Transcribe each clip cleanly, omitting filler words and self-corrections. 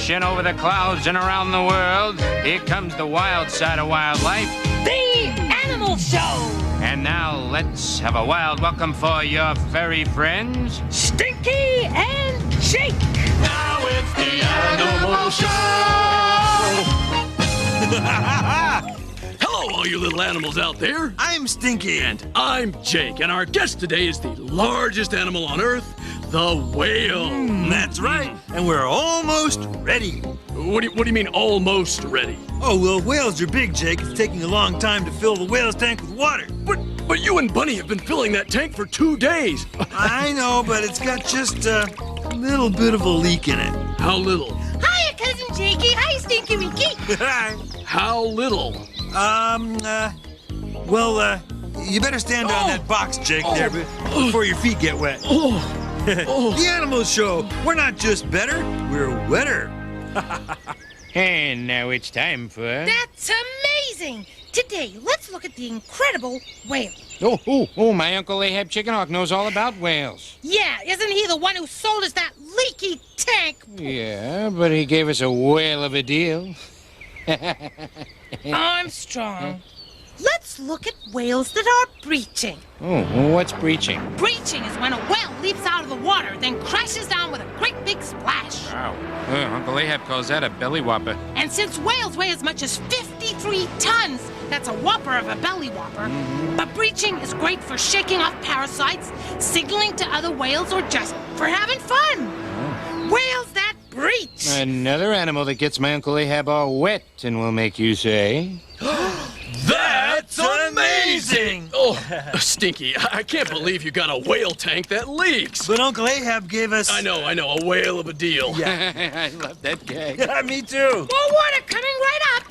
crashing over the clouds and around the world. Here comes the wild side of wildlife. The Animal Show! And now let's have a wild welcome for your furry friends, Stinky and Jake! Now it's the Animal Show! Hello, all you little animals out there. I'm Stinky. And I'm Jake, and our guest today is the largest animal on Earth, the whale. That's right. And we're almost ready. What do you mean, almost ready? Oh, well, whales are big, Jake. It's taking a long time to fill the whale's tank with water. But you and Bunny have been filling that tank for 2 days. I know, but it's got just a little bit of a leak in it. How little? Hiya, Cousin Jakey. Hi, Stinky Winky. How little? You better stand on that box, Jake, there before your feet get wet. The Animal Show. We're not just better, we're wetter. And now it's time for... That's amazing! Today, let's look at the incredible whale. Oh, my Uncle Ahab Chickenhawk knows all about whales. Yeah, isn't he the one who sold us that leaky tank? Yeah, but he gave us a whale of a deal. Armstrong. Let's look at whales that are breaching. Oh, what's breaching? Breaching is when a whale leaps out of the water, then crashes down with a great big splash. Wow. Uncle Ahab calls that a belly whopper. And since whales weigh as much as 53 tons, that's a whopper of a belly whopper. But breaching is great for shaking off parasites, signaling to other whales, or just for having fun. Whales that breach. Another animal that gets my Uncle Ahab all wet and will make you say... That's amazing! Oh, Stinky, I can't believe you got a whale tank that leaks. But Uncle Ahab gave us... I know, a whale of a deal. I love that gag. Yeah, me too. More water coming right up.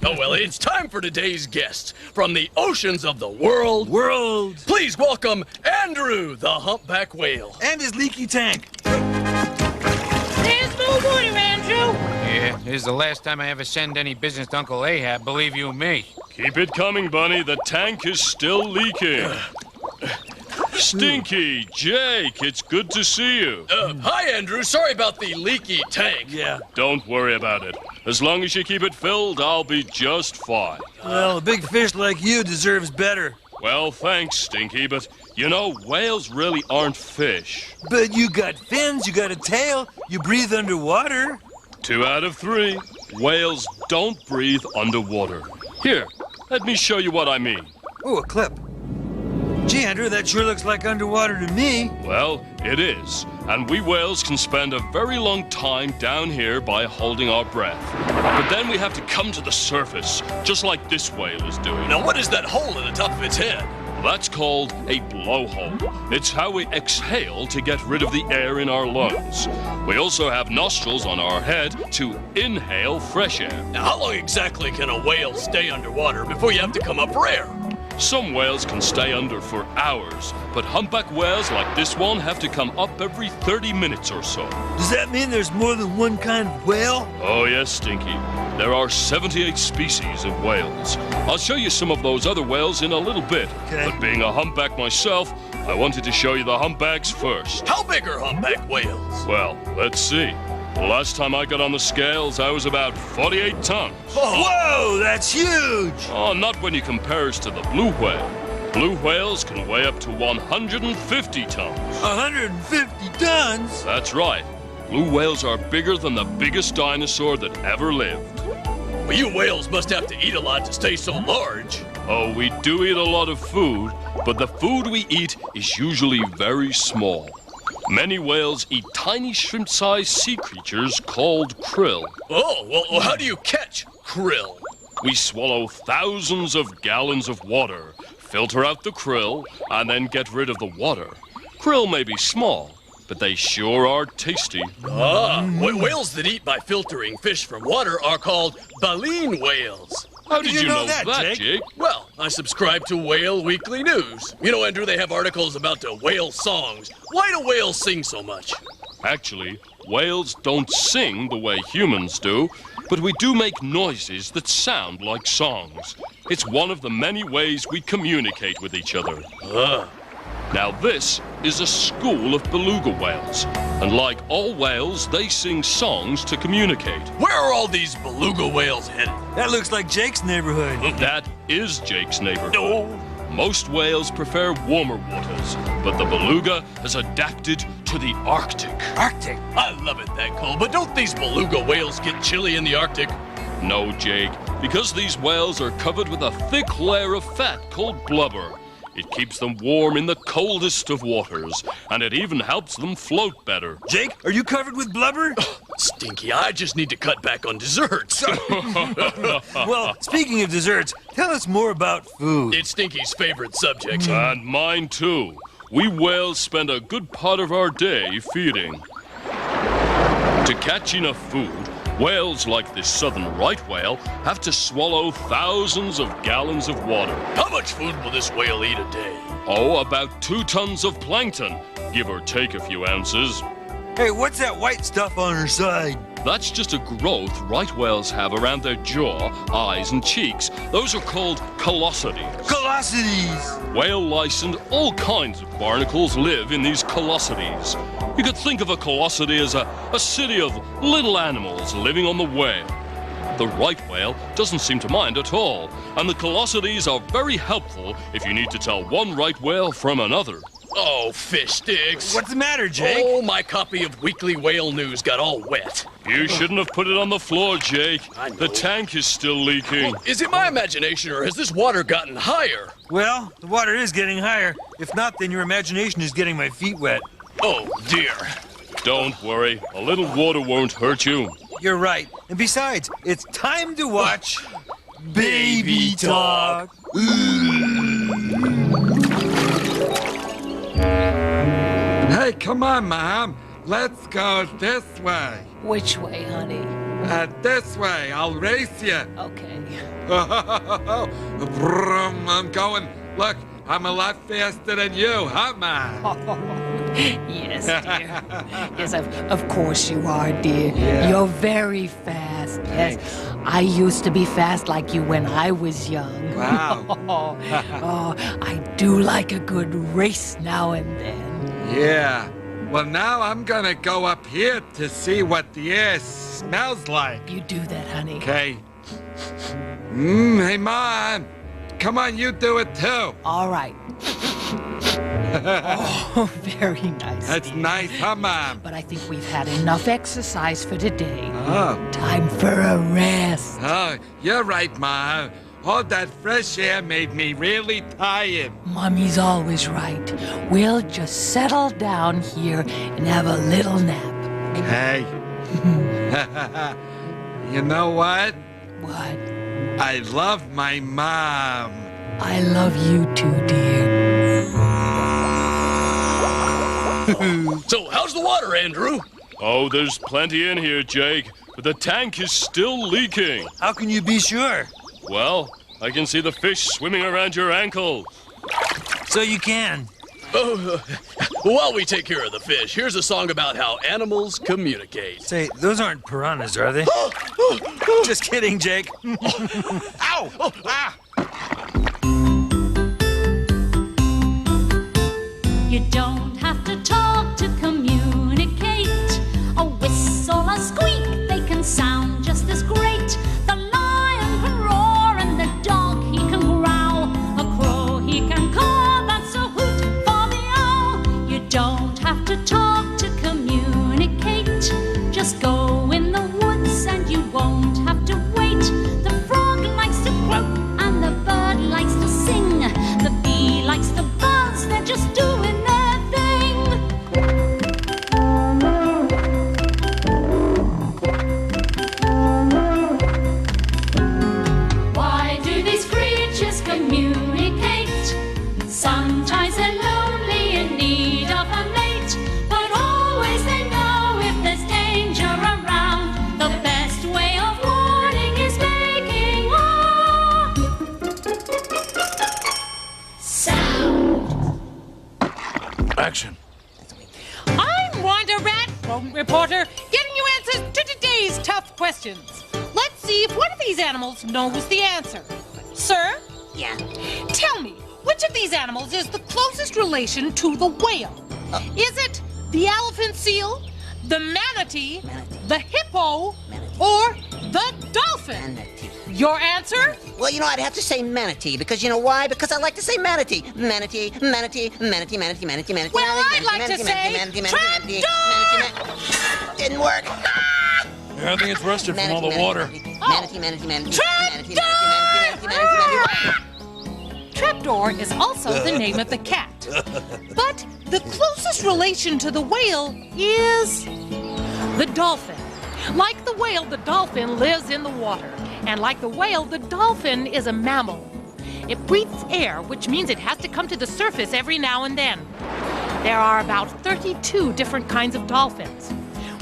Oh, well, it's time for today's guest from the oceans of the world. Please welcome Andrew the Humpback Whale. And his leaky tank. There's more water, Andrew. Yeah, this is the last time I ever send any business to Uncle Ahab, believe you me. Keep it coming, Bunny. The tank is still leaking. Stinky, Jake, it's good to see you. Hi, Andrew. Sorry about the leaky tank. Yeah. Don't worry about it. As long as you keep it filled, I'll be just fine. Well, a big fish like you deserves better. Well, thanks, Stinky, but you know, whales really aren't fish. But you got fins, you got a tail, you breathe underwater. 2 out of 3. Whales don't breathe underwater. Here, let me show you what I mean. Oh, a clip. Gee, Andrew, that sure looks like underwater to me. Well, it is. And we whales can spend a very long time down here by holding our breath. But then we have to come to the surface, just like this whale is doing. Now, what is that hole in the top of its head? That's called a blowhole. It's how we exhale to get rid of the air in our lungs. We also have nostrils on our head to inhale fresh air. Now, how long exactly can a whale stay underwater before you have to come up for air? Some whales can stay under for hours, but humpback whales like this one have to come up every 30 minutes or so. Does that mean there's more than one kind of whale? Oh yes, Stinky. There are 78 species of whales. I'll show you some of those other whales in a little bit. Okay. But being a humpback myself, I wanted to show you the humpbacks first. How big are humpback whales? Well, let's see. The last time I got on the scales, I was about 48 tons. Whoa, that's huge! Oh, not when you compare us to the blue whale. Blue whales can weigh up to 150 tons. 150 tons? That's right. Blue whales are bigger than the biggest dinosaur that ever lived. Well, you whales must have to eat a lot to stay so large. Oh, we do eat a lot of food, but the food we eat is usually very small. Many whales eat tiny shrimp-sized sea creatures called krill. Oh, well, how do you catch krill? We swallow thousands of gallons of water, filter out the krill, and then get rid of the water. Krill may be small, but they sure are tasty. Whales that eat by filtering fish from water are called baleen whales. How did you know that, Jake? Well, I subscribe to Whale Weekly News. You know, Andrew, they have articles about the whale songs. Why do whales sing so much? Actually, whales don't sing the way humans do, but we do make noises that sound like songs. It's one of the many ways we communicate with each other. Now this is a school of beluga whales. And like all whales, they sing songs to communicate. Where are all these beluga whales headed? That looks like Jake's neighborhood. That is Jake's neighborhood. Most whales prefer warmer waters, but the beluga has adapted to the Arctic. Arctic? I love it that cold, but don't these beluga whales get chilly in the Arctic? No, Jake, because these whales are covered with a thick layer of fat called blubber. It keeps them warm in the coldest of waters, and it even helps them float better. Jake, are you covered with blubber? Stinky, I just need to cut back on desserts. Well, speaking of desserts, tell us more about food. It's Stinky's favorite subject. And mine too. We whales spend a good part of our day feeding. To catch enough food, whales like this southern right whale have to swallow thousands of gallons of water. How much food will this whale eat a day? Oh, about 2 tons of plankton, give or take a few ounces. Hey, what's that white stuff on her side? That's just a growth right whales have around their jaw, eyes, and cheeks. Those are called callosities. Callosities! Whale lice and all kinds of barnacles live in these callosities. You could think of a callosity as a city of little animals living on the whale. The right whale doesn't seem to mind at all, and the callosities are very helpful if you need to tell one right whale from another. Oh, fish sticks. What's the matter, Jake? Oh, my copy of Weekly Whale News got all wet. You shouldn't have put it on the floor, Jake. I know. The tank is still leaking. Well, is it my imagination, or has this water gotten higher? Well, the water is getting higher. If not, then your imagination is getting my feet wet. Oh, dear. Don't worry, a little water won't hurt you. You're right. And besides, it's time to watch Baby Talk. Hey, come on, Mom. Let's go this way. Which way, honey? This way. I'll race you. Okay. Vroom, I'm going. Look, I'm a lot faster than you, huh, Mom? Yes, dear. Yes, of course you are, dear. Yeah. You're very fast. Yes. I used to be fast like you when I was young. Wow. Oh, I do like a good race now and then. Yeah. Well, now I'm gonna go up here to see what the air smells like. You do that, honey. Okay. Hey, Mom. Come on, you do it too. All right. Oh, very nice. That's dear. nice, huh, Mom? But I think we've had enough exercise for today. Oh. Time for a rest. Oh, you're right, Mom. All that fresh air made me really tired. Mommy's always right. We'll just settle down here and have a little nap. Hey. You know what? What? I love my mom. I love you too, dear. So, how's the water, Andrew? Oh, there's plenty in here, Jake, but the tank is still leaking. How can you be sure? Well, I can see the fish swimming around your ankle. So you can. Oh, while we take care of the fish, here's a song about how animals communicate. Say, those aren't piranhas, are they? Just kidding, Jake. Ow! Oh, ah! You don't have to talk to communicate. A whistle, a squeak, they can sound just as great. The lion can roar and the dog, he can growl. A crow, he can caw, that's a hoot for the owl. You don't have to talk to communicate. Just go in the woods and you won't have to wait. The frog likes to croak and the bird likes to sing. The bee likes to buzz, they're just doing their thing. Why do these creatures communicate? Sometimes they're lonely in need of a mate, but always they know if there's danger around. The best way of warning is making a sound. Action. I'm Wanda Rat, rodent reporter, getting you answers to today's tough questions. Let's see if one of these animals knows the answer. Sir? Yeah. Tell me, which of these animals is the closest relation to the whale? Is it the elephant seal, the manatee, Manatee. the hippo, Manatee. or the dolphin? Manatee. Your answer? Well, I'd have to say manatee, because you know why? Because I like to say manatee. Manatee, manatee, manatee, manatee, manatee, manatee. Well, manatee, I'd like manatee, to manatee, say manatee, manatee, trapdoor! Didn't work. Yeah, I think it's rusted from all the water. Manatee, manatee, manatee. Trapdoor is also the name of the cat. But the closest relation to the whale is the dolphin. Like the whale, the dolphin lives in the water. And like the whale, the dolphin is a mammal. It breathes air, which means it has to come to the surface every now and then. There are about 32 different kinds of dolphins.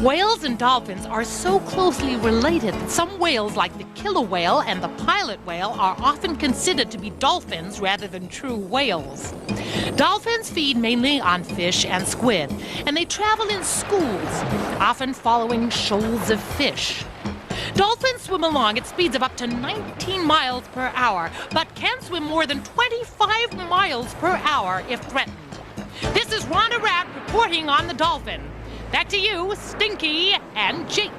Whales and dolphins are so closely related that some whales, like the killer whale and the pilot whale, are often considered to be dolphins rather than true whales. Dolphins feed mainly on fish and squid, and they travel in schools, often following shoals of fish. Dolphins swim along at speeds of up to 19 miles per hour, but can swim more than 25 miles per hour if threatened. This is Rhonda Rat reporting on the dolphin. Back to you, Stinky and Jake.